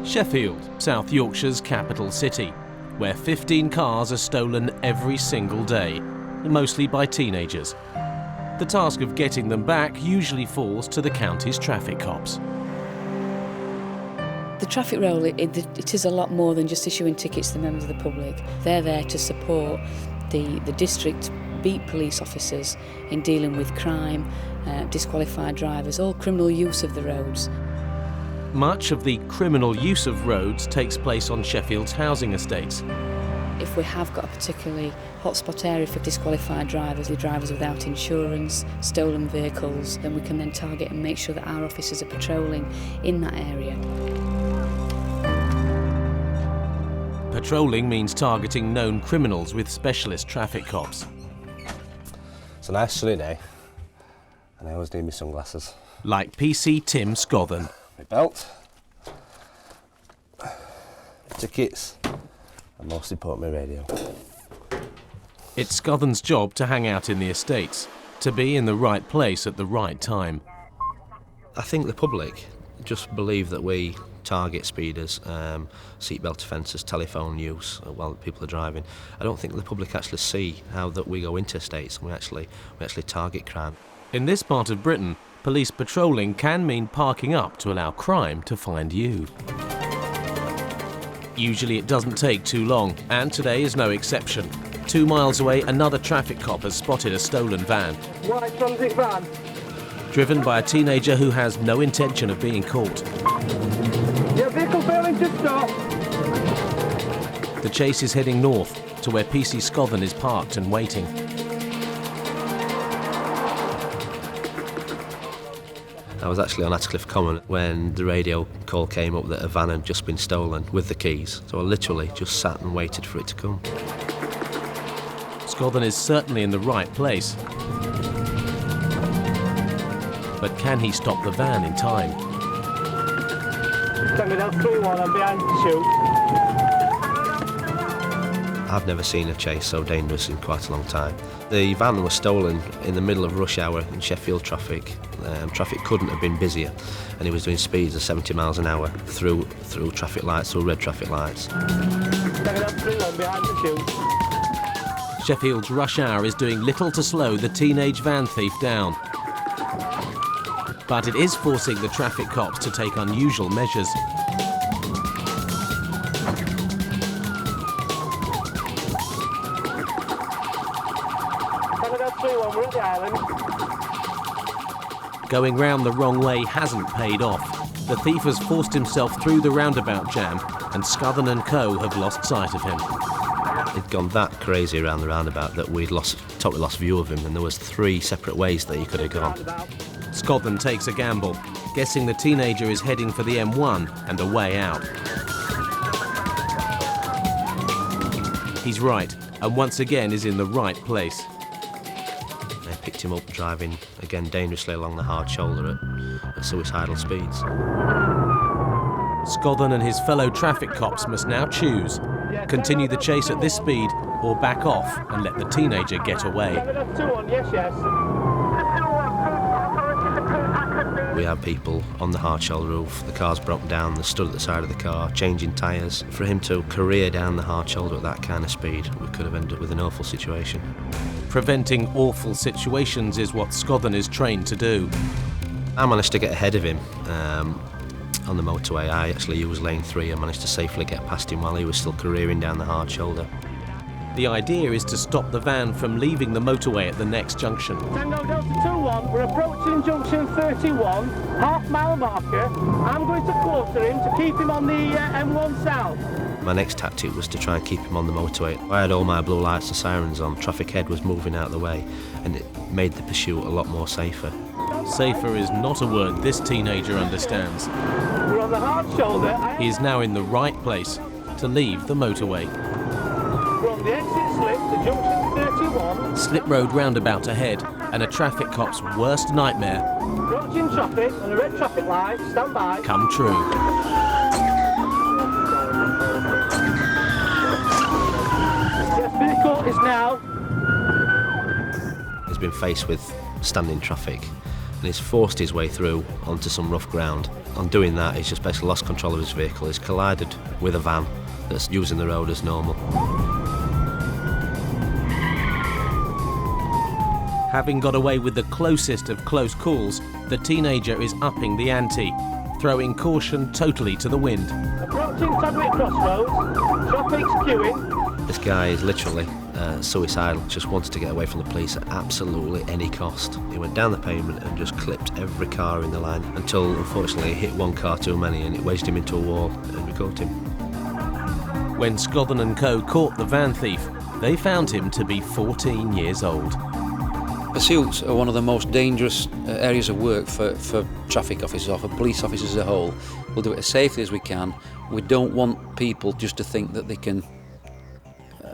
Sheffield, South Yorkshire's capital city, where 15 cars are stolen every single day, mostly by teenagers. The task of getting them back usually falls to the county's traffic cops. The traffic roll, it is a lot more than just issuing tickets to the members of the public. They're there to support the district beat police officers in dealing with crime, disqualified drivers, all criminal use of the roads. Much of the criminal use of roads takes place on Sheffield's housing estates. If we have got a particularly hotspot area for disqualified drivers, the drivers without insurance, stolen vehicles, then we can then target and make sure that our officers are patrolling in that area. Patrolling means targeting known criminals with specialist traffic cops. It's a nice sunny day, and I always need my sunglasses. Like PC Tim Scothen. My belt, tickets, and most important, my radio. It's Scothen's job to hang out in the estates, to be in the right place at the right time. I think the public just believe that we target speeders, seatbelt offences, telephone use while people are driving. I don't think the public actually see how that we go into estates and we actually target crime. In this part of Britain, police patrolling can mean parking up to allow crime to find you. Usually it doesn't take too long, and today is no exception. 2 miles away, another traffic cop has spotted a stolen van. White transit van. Driven by a teenager who has no intention of being caught. Your vehicle failing to stop. The chase is heading north to where PC Scothen is parked and waiting. I was actually on Atcliffe Common when the radio call came up that a van had just been stolen with the keys. So I literally just sat and waited for it to come. Scothen is certainly in the right place. But can he stop the van in time? Standing out 3-1, I'm behind the chute. I've never seen a chase so dangerous in quite a long time. The van was stolen in the middle of rush hour in Sheffield traffic. Traffic couldn't have been busier, and he was doing speeds of 70 miles an hour through traffic lights, through red traffic lights. Standing out 3-1, behind the chute. Sheffield's rush hour is doing little to slow the teenage van thief down. But it is forcing the traffic cops to take unusual measures. Standing out 3-1, we're at the island. Going round the wrong way hasn't paid off. The thief has forced himself through the roundabout jam, and Scothen and co have lost sight of him. He'd gone that crazy around the roundabout that we'd totally lost view of him, and there was 3 separate ways that he could have gone. Scothen takes a gamble, guessing the teenager is heading for the M1 and a way out. He's right, and once again is in the right place. They picked him up driving, again dangerously along the hard shoulder at suicidal speeds. Scothen and his fellow traffic cops must now choose: continue the chase at this speed or back off and let the teenager get away. Standing out 2-1, yes, yes. We had people on the hard shoulder roof, the car's broken down, they stood at the side of the car, changing tyres. For him to career down the hard shoulder at that kind of speed, we could have ended up with an awful situation. Preventing awful situations is what Scothen is trained to do. I managed to get ahead of him on the motorway. I actually used lane 3 and managed to safely get past him while he was still careering down the hard shoulder. The idea is to stop the van from leaving the motorway at the next junction. Tango Delta 2-1, we're approaching junction 31, half-mile marker. I'm going to quarter him to keep him on the M1 south. My next tactic was to try and keep him on the motorway. I had all my blue lights and sirens on, traffic head was moving out of the way, and it made the pursuit a lot more safer. Safer is not a word this teenager understands. We're on the hard shoulder. He is now in the right place to leave the motorway. We're on the exit slip to junction 31. Slip road roundabout ahead, and a traffic cop's worst nightmare Approaching traffic on a red traffic light. Stand by. come true. This vehicle is now. He's been faced with standing traffic and he's forced his way through onto some rough ground. On doing that, he's just basically lost control of his vehicle. He's collided with a van that's using the road as normal. Having got away with the closest of close calls, the teenager is upping the ante, throwing caution totally to the wind. Approaching Tadwick Crossroads, traffic's queuing. This guy is literally suicidal, just wanted to get away from the police at absolutely any cost. He went down the pavement and just clipped every car in the line until, unfortunately, he hit one car too many and it wedged him into a wall and we caught him. When Scothen & Co. caught the van thief, they found him to be 14 years old. Pursuits are one of the most dangerous areas of work for traffic officers or for police officers as a whole. We'll do it as safely as we can. We don't want people just to think that they can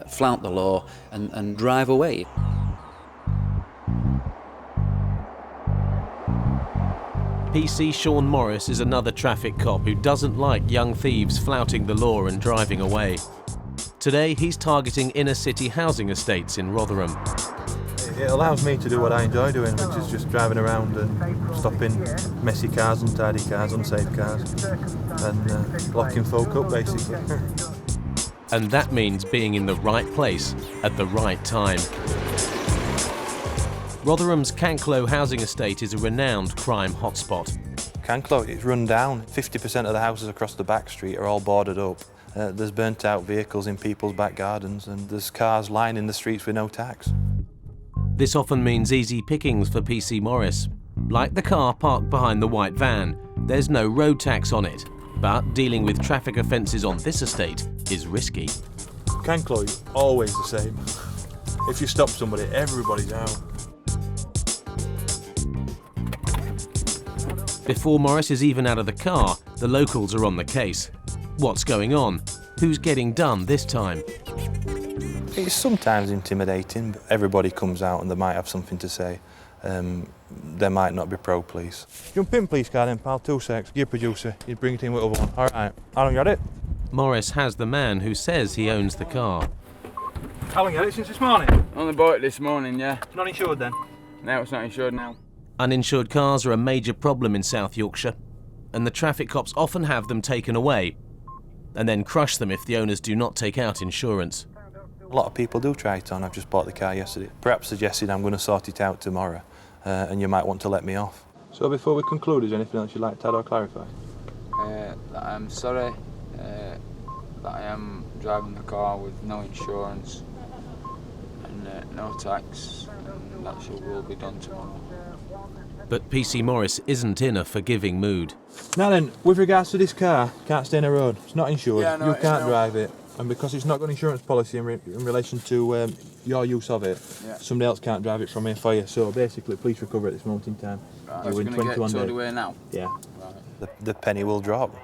flout the law and drive away. PC Sean Morris is another traffic cop who doesn't like young thieves flouting the law and driving away. Today he's targeting inner city housing estates in Rotherham. It allows me to do what I enjoy doing, which is just driving around and stopping messy cars, untidy cars, unsafe cars, and locking folk up, basically. And that means being in the right place at the right time. Rotherham's Canklow housing estate is a renowned crime hotspot. Canklow, it's run down. 50% of the houses across the back street are all boarded up. There's burnt out vehicles in people's back gardens, and there's cars lining the streets with no tax. This often means easy pickings for PC Morris. Like the car parked behind the white van, there's no road tax on it. But dealing with traffic offences on this estate is risky. Canklow is always the same. If you stop somebody, everybody's out. Before Morris is even out of the car, the locals are on the case. What's going on? Who's getting done this time? It's sometimes intimidating, but everybody comes out and they might have something to say. They might not be pro-police. Jump in, police car then, pal, 2 secs. Gear producer, you bring it in with other one. All right, how long you had it? Morris has the man who says he owns the car. How long you had it since this morning? Only bought it this morning, yeah. It's not insured then? No, it's not insured now. Uninsured cars are a major problem in South Yorkshire, and the traffic cops often have them taken away and then crush them if the owners do not take out insurance. A lot of people do try it on. I've just bought the car yesterday. Perhaps suggested I'm going to sort it out tomorrow, and you might want to let me off. So before we conclude, is there anything else you'd like to add or clarify? That I'm sorry that I am driving the car with no insurance and no tax, and that will be done tomorrow. But PC Morris isn't in a forgiving mood. Now then, with regards to this car, can't stay on the road. It's not insured. Yeah, no, you can't drive it. And because it's not got an insurance policy in relation to your use of it, yeah, somebody else can't drive it from here for you. So basically, police recover at this moment in time. Right, you're going to get towed away now? Yeah. Right. The penny will drop.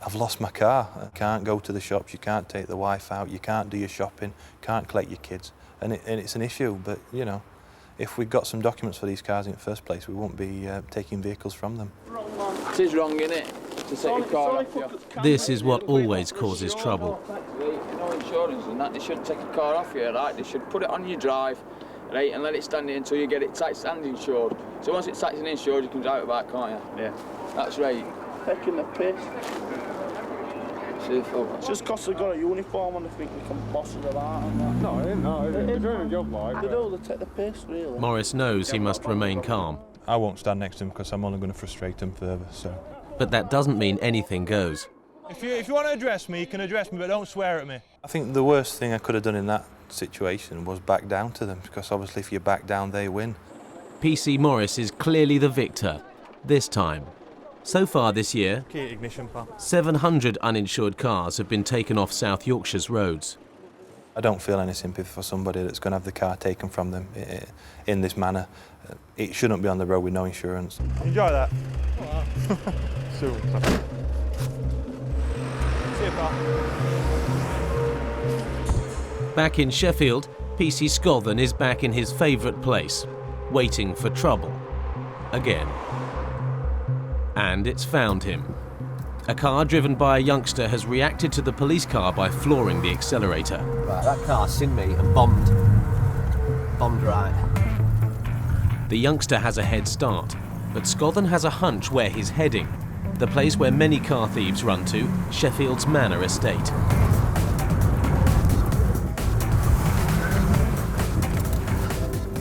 I've lost my car. I can't go to the shops, you can't take the wife out, you can't do your shopping, can't collect your kids. And it's an issue, but, you know, if we got some documents for these cars in the first place, we won't be taking vehicles from them. It is wrong, innit? To set your car off you. This is what always causes trouble. No insurance and that, they shouldn't take a car off you, right? They should put it on your drive, right, and let it stand there until you get it taxed and insured. So once it's taxed and insured, you can drive it back, can't you? Yeah. That's right. Taking the piss. It's It's just because they've got a uniform and they think they can boss it about and that. No, I didn't know. They're doing a job like They do, they take the piss, really. Morris knows he must remain calm. I won't stand next to him because I'm only going to frustrate him further, so... But that doesn't mean anything goes. If you want to address me, you can address me, but don't swear at me. I think the worst thing I could have done in that situation was back down to them, because obviously if you back down, they win. PC Morris is clearly the victor, this time. So far this year, Key ignition, pal. 700 uninsured cars have been taken off South Yorkshire's roads. I don't feel any sympathy for somebody that's going to have the car taken from them in this manner. It shouldn't be on the road with no insurance. Enjoy that. Soon. See you, pal. Back in Sheffield, PC Scothen is back in his favourite place, waiting for trouble. Again. And it's found him. A car driven by a youngster has reacted to the police car by flooring the accelerator. Right, that car's seen me and bombed right. The youngster has a head start. but Scothen has a hunch where he's heading. The place where many car thieves run to, Sheffield's Manor Estate.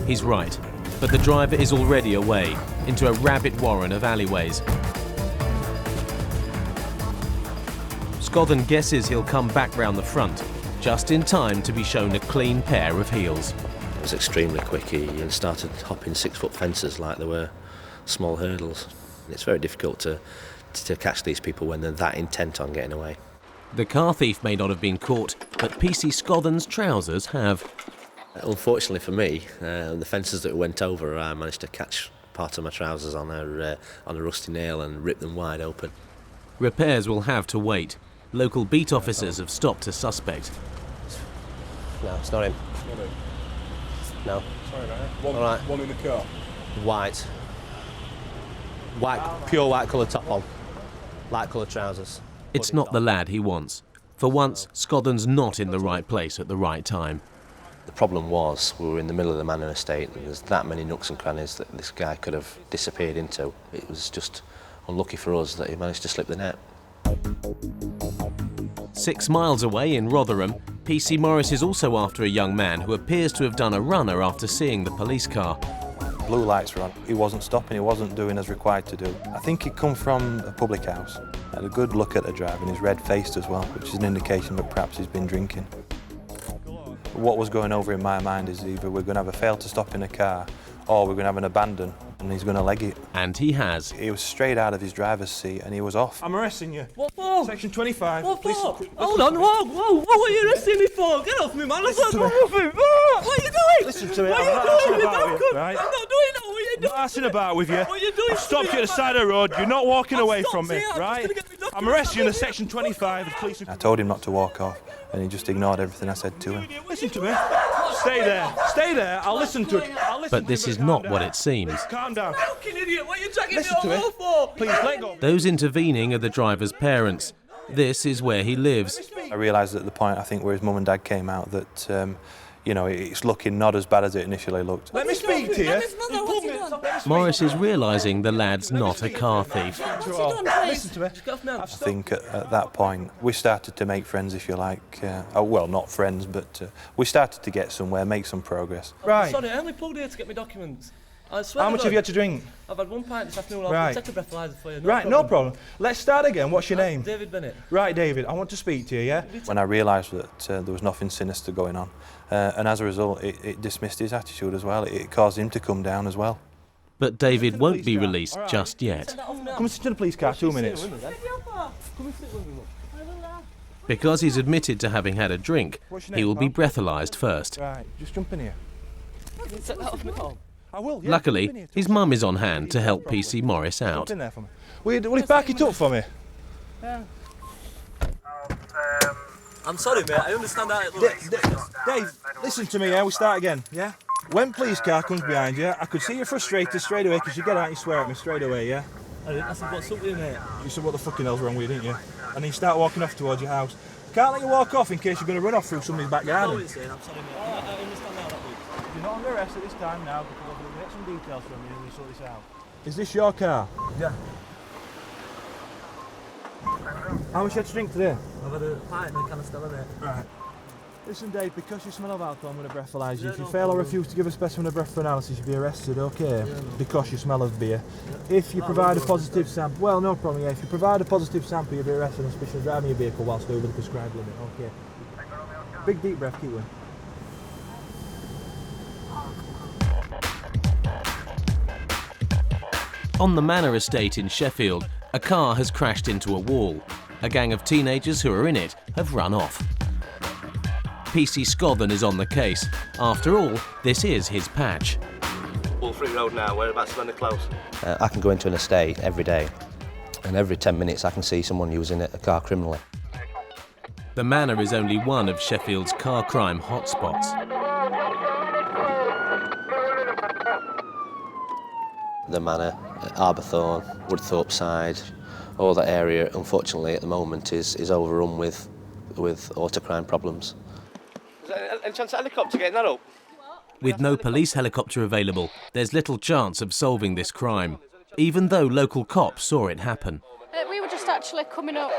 He's right, but the driver is already away, into a rabbit warren of alleyways. Scothen guesses he'll come back round the front, just in time to be shown a clean pair of heels. It was extremely quick. He started hopping 6-foot fences like they were small hurdles. It's very difficult to catch these people when they're that intent on getting away. The car thief may not have been caught, but PC Scothen's trousers have. Unfortunately for me, the fences that went over, I managed to catch part of my trousers on a rusty nail and rip them wide open. Repairs will have to wait. Local beat officers have stopped a suspect. No, it's not him. No. Sorry, mate. All right. One in the car. White, pure white coloured top on. Light coloured trousers. It's not the lad he wants. For once, Scothen's not in the right place at the right time. The problem was we were in the middle of the Manor Estate and there's that many nooks and crannies that this guy could have disappeared into. It was just unlucky for us that he managed to slip the net. 6 miles away in Rotherham, PC Morris is also after a young man who appears to have done a runner after seeing the police car. Blue lights were on. He wasn't stopping, he wasn't doing as required to do. I think he'd come from a public house. Had a good look at the driver and he's red-faced as well, which is an indication that perhaps he's been drinking. What was going over in my mind is either we're going to have a fail to stop in a car or we're going to have an abandon and he's going to leg it. And he has. He was straight out of his driver's seat and he was off. I'm arresting you. What for? Section 25. What for? Listen, Hold on, whoa, what are you arresting me for? Get off me, man. Listen to me. What are you doing? Listen to me. What I'm are not you arsing doing? about with you, right? I'm not doing that. What are you I'm doing? not arsing about with you. What are you doing? I've stopped you at the side of the road. You're not walking away from me, right? I'm arresting you under Section 25 of police. I told him not to walk off and he just ignored everything I said to him. Listen to me. Stay there. Stay there. I'll listen to it. But this is not what it seems. Calm down. Fucking idiot. What are you dragging Listen to me me. over for? Please, let go. Those intervening are the driver's parents. This is where he lives. I realised at the point, I think, where his mum and dad came out that, you know, it's looking not as bad as it initially looked. Let me speak to you. Morris is realising the lad's not a car thief. Listen to me. I think at that point we started to make friends, if you like. Well, not friends, but we started to get somewhere, make some progress. Right. Sorry, I only pulled here to get my documents. I swear How to much God, have you had to drink? I've had 1 pint this afternoon. I'll Right. take a breathalyzer for you. Right, no problem. Let's start again. What's your name? David Bennett. Right, David, I want to speak to you, yeah? When I realised that there was nothing sinister going on, and as a result, it dismissed his attitude as well. It caused him to come down as well. But David won't be released just yet. Come and sit in the police car, 2 minutes. Because he's admitted to having had a drink, he will be breathalyzed first. Right, just jump in here. Take that off me, Tom. I will, yeah. Luckily, his mum is on hand to help PC Morris Jump out. in there for me. Will you back it up for me? I'm sorry, mate. I understand how it looks. Dave, listen to me, yeah? We start again, yeah? When police car comes behind you, I could see you're frustrated straight away because you get out and you swear at me straight away, yeah? I said, what's up with you, mate? You said, what the fucking hell's wrong with you, didn't you? And then you start walking off towards your house. Can't let you walk off in case you're going to run off through somebody's back I know what garden. you're saying. I'm sorry, mate. I understand how that looks. You're not under arrest at this time now because I'm going to get some details from you and we sort this out. Is this your car? Yeah. How much you had to drink today? I've had a pint and a can of Stella, mate. Right. Listen, Dave, because you smell of alcohol, I'm going to breathalyse you. If you fail or refuse to give a specimen of breath for analysis, you'll be arrested, okay? Because you smell of beer. If you provide a positive sample, well, no problem, yeah. If you provide a positive sample, you'll be arrested on suspicion of driving your vehicle whilst over the prescribed limit, okay? Big deep breath, keep going. On the Manor Estate in Sheffield, a car has crashed into a wall. A gang of teenagers who are in it have run off. PC Scothen is on the case. After all, this is his patch. Wolfrey Road now, whereabouts when they're close? I can go into an estate every day and every 10 minutes I can see someone using a car criminally. The Manor is only one of Sheffield's car crime hotspots. The Manor, Arborthorne, Woodthorpe Side, all that area, unfortunately, at the moment is overrun with autocrime problems. Is there any chance of a helicopter getting that up? With no police helicopter available, there's little chance of solving this crime. even though local cops saw it happen. We were just actually coming up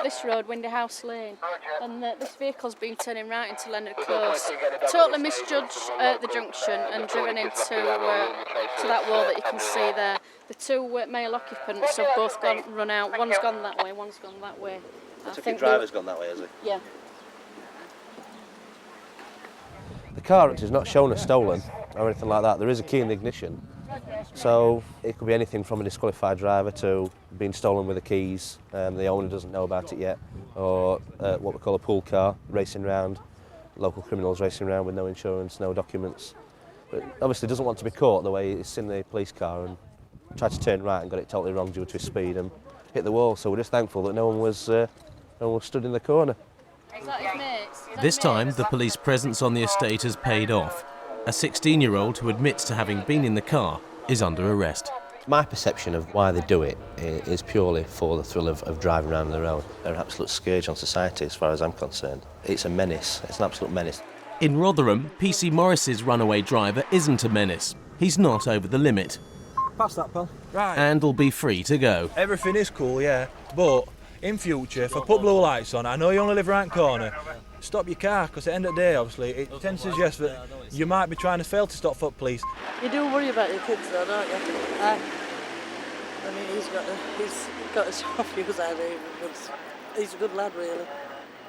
this road, Windy House Lane, and this vehicle's been turning right into Leonard Close. Totally misjudged the junction and driven into to that wall that you can see there. The two male occupants have both run out. One's gone that way, one's gone that way. I think the driver's gone that way, has he? Yeah. The car has not shown as stolen or anything like that. There is a key in the ignition. So it could be anything from a disqualified driver to being stolen with the keys, the owner doesn't know about it yet, or what we call a pool car, racing around, local criminals racing around with no insurance, no documents. But obviously doesn't want to be caught the way he's in the police car and tried to turn right and got it totally wrong due to his speed and hit the wall. So we're just thankful that no one was stood in the corner. Is that his mates? This time, the police presence on the estate has paid off. A 16-year-old who admits to having been in the car is under arrest. My perception of why they do it is purely for the thrill of driving around the road. They're an absolute scourge on society as far as I'm concerned. It's a menace, it's an absolute menace. In Rotherham, PC Morris's runaway driver isn't a menace. He's not over the limit. Pass that, pal. Right. And will be free to go. Everything is cool, yeah, but in future, if I put blue lights on, I know you only live around the corner, stop your car, because at the end of the day, obviously, it tends to suggest that you might be trying to fail to stop foot police. You do worry about your kids though, don't you? I mean, he's got a shop use out of him, but he's a good lad, really.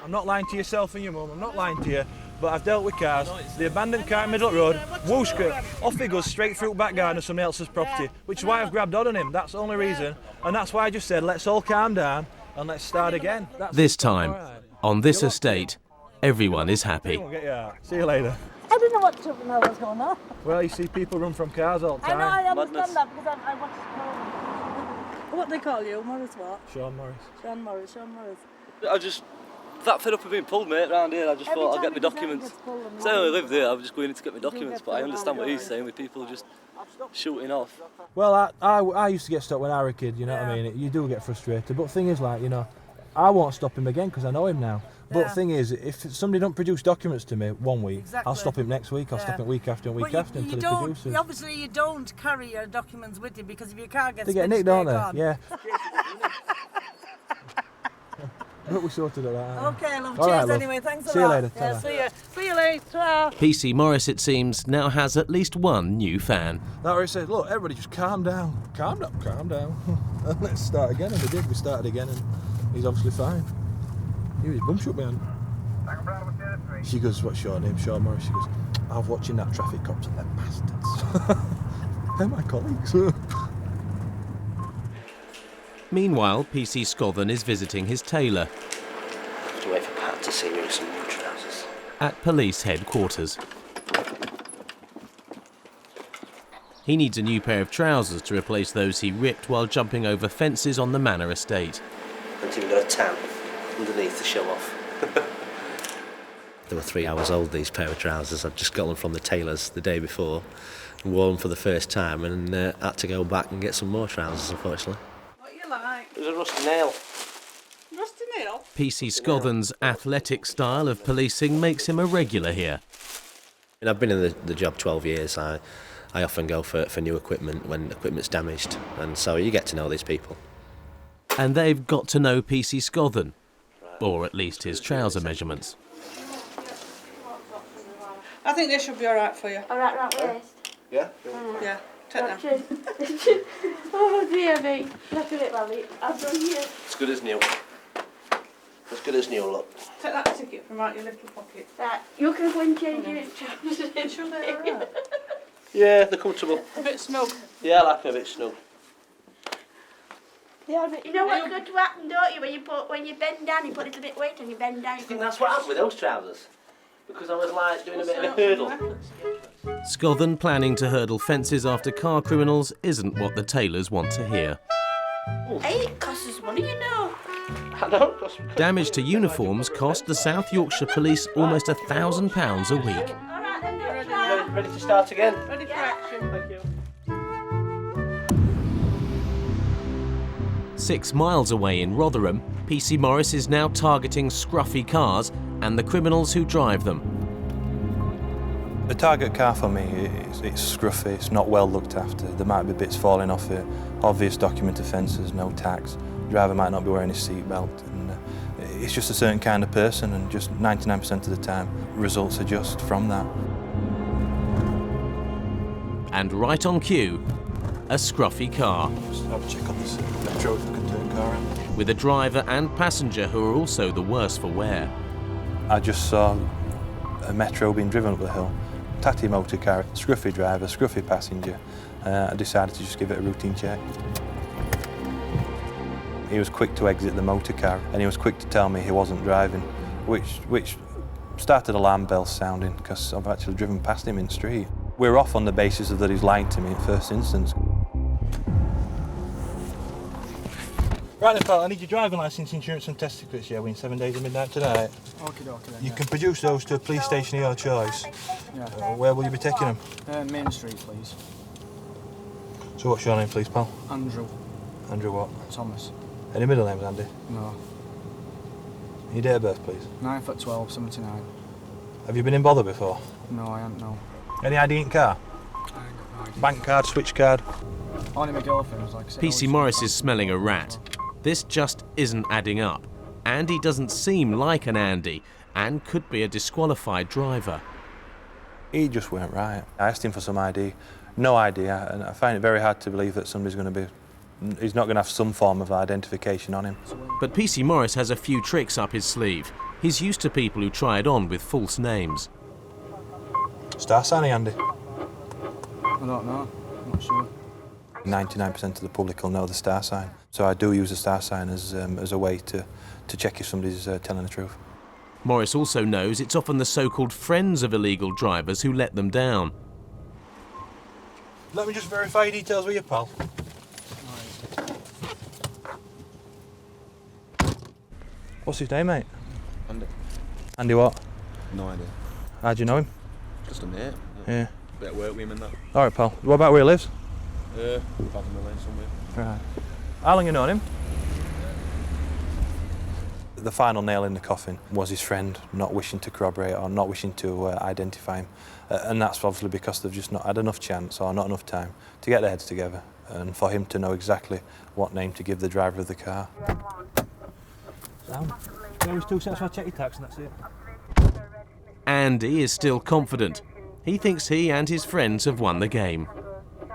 I'm not lying to yourself and your mum, I'm not lying to you, but I've dealt with cars. The abandoned car in Middle Road, whooshka, off he goes straight through the back garden of somebody else's property, which is why I've grabbed on him, that's the only reason. And that's why I just said, let's all calm down and let's start again. This time, on this estate, everyone is happy. See you later. I didn't know what was going on. Well, you see people run from cars all the time. I know, I understand that because I watched the What do they call you? Morris what? Sean Morris. Sean Morris. I just that fed up of being pulled, mate, round here. I just thought I'd get my documents. So I only live there, I was just going in to get my documents, but I understand what he's saying with people just shooting off. Well, I used to get stopped when I was a kid, you know what I mean? You do get frustrated, but the thing is, like, you know, I won't stop him again because I know him now. But the thing is, if somebody don't produce documents to me 1 week, I'll stop him next week, I'll stop him week after and week after until he produces. Obviously you don't carry your documents with you because if your car gets they get nicked, don't they? Yeah. But we sorted it out. Okay, love. All Cheers right, love. Anyway, thanks a lot. See you later. Yeah, see you later. PC Morris, it seems, now has at least one new fan. That where he said, look, everybody just calm down. Calm down. And let's start again. And we did. We started again and he's obviously fine. He was bum shook behind. She goes, what's your name? Sean Morris. She goes, I'm watching that traffic cops and them bastards. They're my colleagues. Meanwhile, PC Scothen is visiting his tailor. I have to wait for Pat to see me with some new trousers. At police headquarters. He needs a new pair of trousers to replace those he ripped while jumping over fences on the Manor estate. Haven't even got a tan underneath to show off. They were 3 hours old, these pair of trousers. I'd just got them from the tailor's the day before, and wore them for the first time, and had to go back and get some more trousers, unfortunately. Like? It was a rusty nail. Rusty nail? PC Scothen's athletic style of policing makes him a regular here. And I've been in the job 12 years. I often go for new equipment when equipment's damaged, and so you get to know these people. And they've got to know PC Scothen, or at least his trouser measurements. I think this should be all right for you. All right, waist. Yeah? Yeah. Take them. Oh dear me. Look at it, Lally. I've done you. As good as new. As good as new, look. Take that ticket from out your little pocket. Right, you can go and change your trousers. Sure they're all right. Yeah, they're comfortable. A bit snug. Yeah, I like them a bit snug. Yeah, you know what's going to happen, don't you? When you bend down, you put a little bit of weight and you bend down. Do you think that's what happened with those trousers? Because I was like doing a bit of a hurdle. Scothen planning to hurdle fences after car criminals isn't what the tailors want to hear. Hey, it costs us money, you know. I know. Damage to uniforms cost the South Yorkshire Police almost £1,000 a week. All right, then, Ready to start again? Ready for action. Thank you. 6 miles away in Rotherham, PC Morris is now targeting scruffy cars and the criminals who drive them. A target car for me, it's scruffy, it's not well looked after. There might be bits falling off it, obvious document offences, no tax. The driver might not be wearing his seatbelt. And it's just a certain kind of person, and just 99% of the time, results are just from that. And right on cue, a scruffy car. Just have a check on this metro if I can turn the car around. With a driver and passenger who are also the worse for wear. I just saw a metro being driven up the hill. Tatty motor car, scruffy driver, scruffy passenger. I decided to just give it a routine check. He was quick to exit the motor car, and he was quick to tell me he wasn't driving, which started alarm bells sounding, because I've actually driven past him in the street. We're off on the basis of that he's lying to me at first instance. Right then, pal, I need your driving licence, insurance and test secrets, yeah, within 7 days of midnight tonight. Okay, then. You can produce those to a police station of your choice. Yeah. Where will you be taking them? Main Street, please. So what's your name, please, pal? Andrew. Andrew what? Thomas. Any middle names, Andy? No. Your date of birth, please? 9/12/79. Have you been in bother before? No, I haven't, no. Any ID in car? I ain't got no idea. Bank card, switch card? Only my girlfriend was like... PC Morris is smelling a rat. This just isn't adding up. Andy doesn't seem like an Andy and could be a disqualified driver. He just weren't right. I asked him for some ID, no idea, and I find it very hard to believe that somebody's going to be... He's not going to have some form of identification on him. But PC Morris has a few tricks up his sleeve. He's used to people who try it on with false names. Star sign, Andy? I don't know. I'm not sure. 99% of the public will know the star sign. So I do use the star sign as a way to check if somebody's telling the truth. Morris also knows it's often the so-called friends of illegal drivers who let them down. Let me just verify your details with you, pal. What's his name, mate? Andy. Andy what? No idea. How'd you know him? Just a mate. Yeah. Bit of work with him and that. Alright, pal. What about where he lives? Back in the lane somewhere. Right. How long you known him? The final nail in the coffin was his friend not wishing to corroborate or not wishing to identify him. And that's obviously because they've just not had enough chance or not enough time to get their heads together and for him to know exactly what name to give the driver of the car. Sound. There was 2 cents, I'll check your tax and that's it. Andy is still confident. He thinks he and his friends have won the game.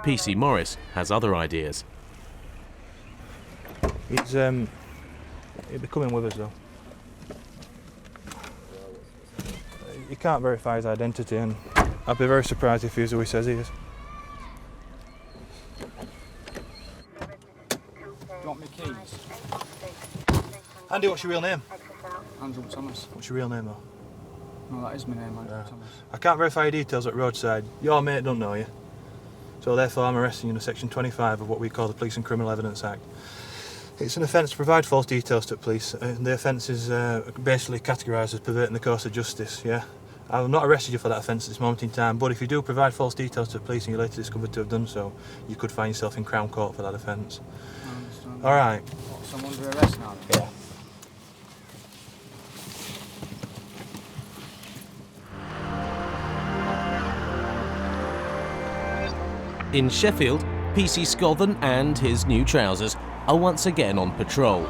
PC Morris has other ideas. He'll be coming with us though. You can't verify his identity and I'd be very surprised if he's who he says he is. Do you want my keys? Andy, what's your real name? Andrew Thomas. What's your real name though? No, that is my name, Andrew Thomas. I can't verify your details at roadside. Your mate don't know you. So therefore I'm arresting you under section 25 of what we call the Police and Criminal Evidence Act. It's an offence to provide false details to the police. The offence is basically categorised as perverting the course of justice, yeah? I've not arrested you for that offence at this moment in time, but if you do provide false details to the police and you're later discovered to have done so, you could find yourself in Crown Court for that offence. I understand. All right. What, someone's under arrest now? Yeah. In Sheffield, PC Scothen and his new trousers are once again on patrol,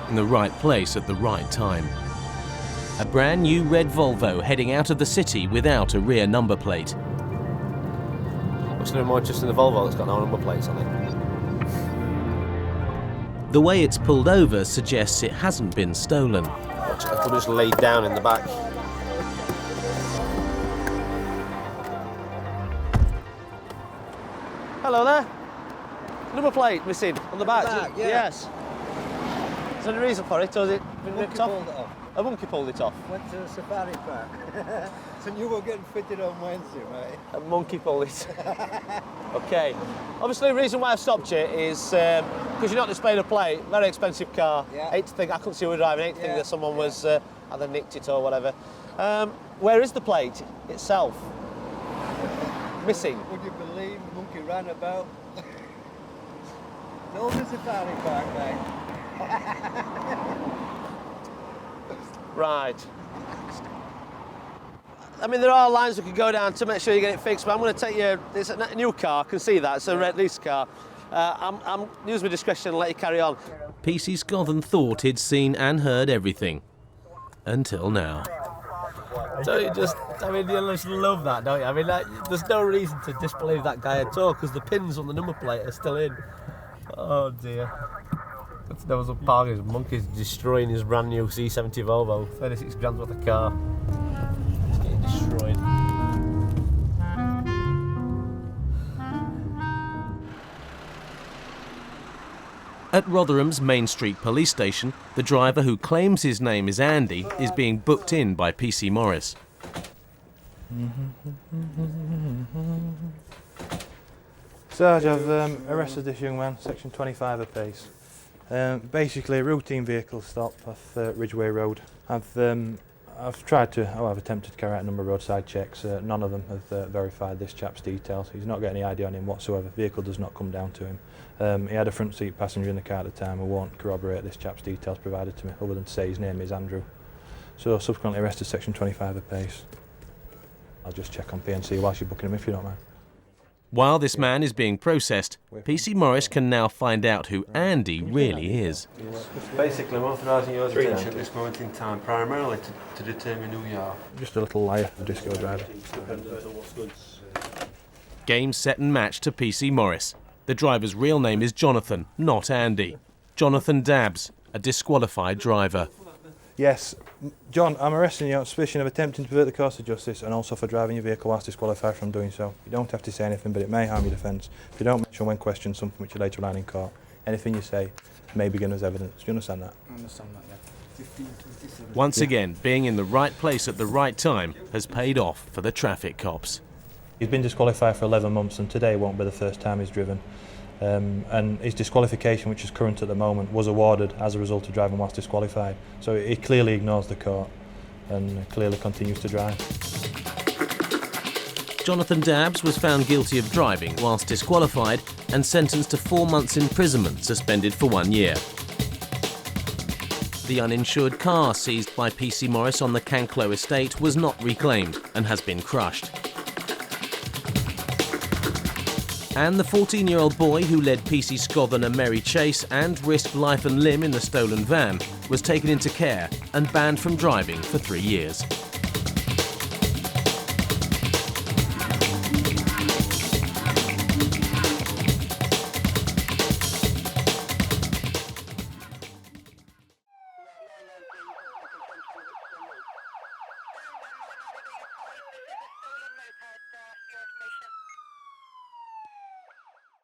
in the right place at the right time. A brand new red Volvo heading out of the city without a rear number plate. What's no more just in the Volvo that's got no number plates on it? The way it's pulled over suggests it hasn't been stolen. It could just laid down in the back. Hello there. Number plate missing on the back. Yeah. Yes. Is there any reason for it, or has it been ripped off? Pulled it off. A monkey pulled it off. Went to the safari park. So you were getting fitted on Wednesday, mate. A monkey pulled it. Okay. Obviously, the reason why I've stopped you is because you're not displaying a plate. Very expensive car. Yeah. Hate to think I couldn't see you were driving. Hate to think that someone was either nicked it or whatever. Where is the plate itself? Missing. Would you believe the monkey ran about? No, the safari park, mate. Right. I mean, there are lines we could go down to make sure you get it fixed, but I'm going to take you... It's a new car, I can see that, it's a red lease car. I'm use my discretion and let you carry on. PC Scothen thought he'd seen and heard everything. Until now. Don't you just, I mean, you just love that, don't you? I mean, there's no reason to disbelieve that guy at all, because the pins on the number plate are still in. Oh dear. There was a park, his monkey's destroying his brand new C70 Volvo, 36 grand worth of car. It's getting destroyed. At Rotherham's Main Street police station, the driver who claims his name is Andy is being booked in by PC Morris. Sarge, I've arrested this young man, section 25 apace. Basically, a routine vehicle stop off Ridgeway Road. I've attempted to carry out a number of roadside checks. None of them have verified this chap's details. He's not got any ID on him whatsoever. The vehicle does not come down to him. He had a front seat passenger in the car at the time who won't corroborate this chap's details provided to me, other than to say his name is Andrew. So subsequently arrested section 25 apace. I'll just check on PNC whilst you're booking him if you don't mind. While this man is being processed, PC Morris can now find out who Andy really is. Basically, I'm authorising your detention at this moment in time, primarily to determine who you are. Just a little liar, a disco driver. Game, set and match to PC Morris. The driver's real name is Jonathan, not Andy. Jonathan Dabbs, a disqualified driver. Yes, John, I'm arresting you on suspicion of attempting to pervert the course of justice and also for driving your vehicle whilst disqualified from doing so. You don't have to say anything, but it may harm your defence. If you don't mention when questioned something which you later rely in court, anything you say may begin as evidence. Do you understand that? I understand that, yeah. Once again, being in the right place at the right time has paid off for the traffic cops. He's been disqualified for 11 months and today won't be the first time he's driven. And his disqualification, which is current at the moment, was awarded as a result of driving whilst disqualified. So he clearly ignores the court and clearly continues to drive. Jonathan Dabbs was found guilty of driving whilst disqualified and sentenced to 4 months imprisonment, suspended for 1 year. The uninsured car seized by PC Morris on the Canclo estate was not reclaimed and has been crushed. And the 14-year-old boy who led PC Scothen a merry chase and risked life and limb in the stolen van was taken into care and banned from driving for 3 years.